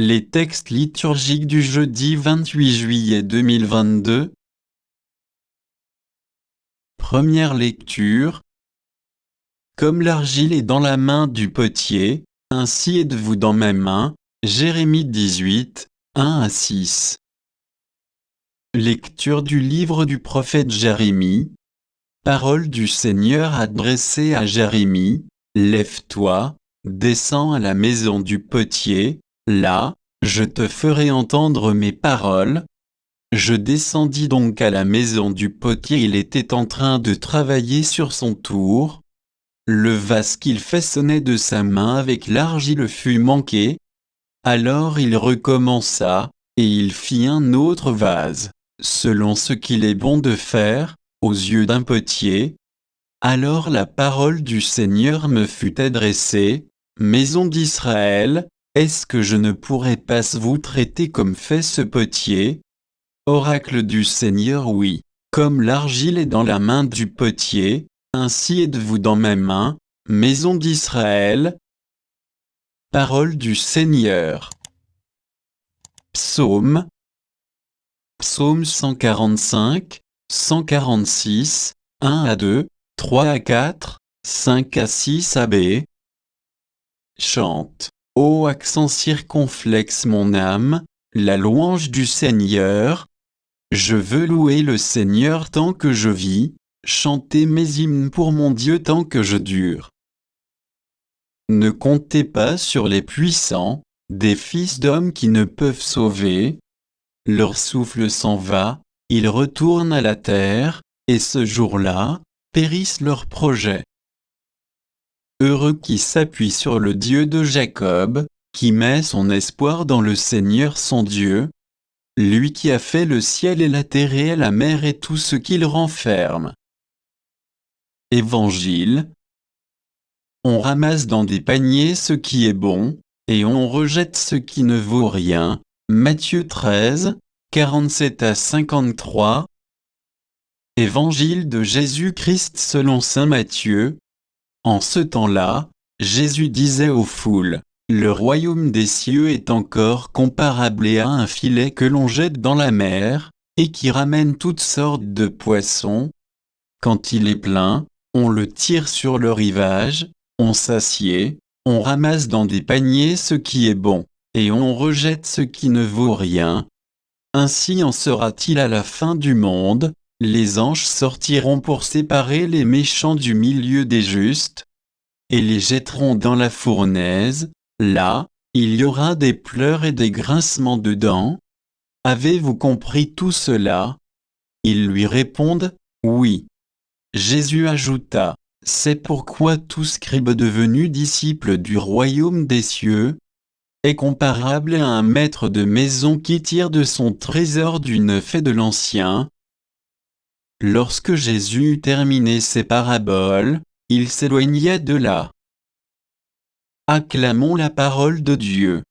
Les textes liturgiques du jeudi 28 juillet 2022. Première lecture. Comme l'argile est dans la main du potier, ainsi êtes-vous dans ma main. Jérémie 18, 1-6. Lecture du livre du prophète Jérémie. Parole du Seigneur adressée à Jérémie. Lève-toi, descends à la maison du potier, là, je te ferai entendre mes paroles. Je descendis donc à la maison du potier. Il était en train de travailler sur son tour. Le vase qu'il façonnait de sa main avec l'argile fut manqué. Alors il recommença, et il fit un autre vase, selon ce qu'il est bon de faire, aux yeux d'un potier. Alors la parole du Seigneur me fut adressée: Maison d'Israël, est-ce que je ne pourrais pas vous traiter comme fait ce potier? Oracle du Seigneur, oui. Comme l'argile est dans la main du potier, ainsi êtes-vous dans ma main, maison d'Israël. Parole du Seigneur. Psaume. Psaume 145, 146, 1-2, 3-4, 5-6b. Chante, ô accent circonflexe mon âme, la louange du Seigneur. Je veux louer le Seigneur tant que je vis, chanter mes hymnes pour mon Dieu tant que je dure. Ne comptez pas sur les puissants, des fils d'hommes qui ne peuvent sauver. Leur souffle s'en va, ils retournent à la terre, et ce jour-là, périssent leurs projets. Heureux qui s'appuie sur le Dieu de Jacob, qui met son espoir dans le Seigneur son Dieu, lui qui a fait le ciel et la terre et la mer et tout ce qu'il renferme. Évangile. On ramasse dans des paniers ce qui est bon, et on rejette ce qui ne vaut rien. Matthieu 13, 47-53. Évangile de Jésus-Christ selon saint Matthieu. En ce temps-là, Jésus disait aux foules: Le royaume des cieux est encore comparable à un filet que l'on jette dans la mer, et qui ramène toutes sortes de poissons. Quand il est plein, on le tire sur le rivage, on s'assied, on ramasse dans des paniers ce qui est bon, et on rejette ce qui ne vaut rien. Ainsi en sera-t-il à la fin du monde. Les anges sortiront pour séparer les méchants du milieu des justes, et les jetteront dans la fournaise. Là, il y aura des pleurs et des grincements de dents. Avez-vous compris tout cela? Ils lui répondent: Oui. Jésus ajouta: C'est pourquoi tout scribe devenu disciple du royaume des cieux est comparable à un maître de maison qui tire de son trésor du neuf et de l'ancien. Lorsque Jésus eut terminé ses paraboles, il s'éloigna de là. Acclamons la parole de Dieu.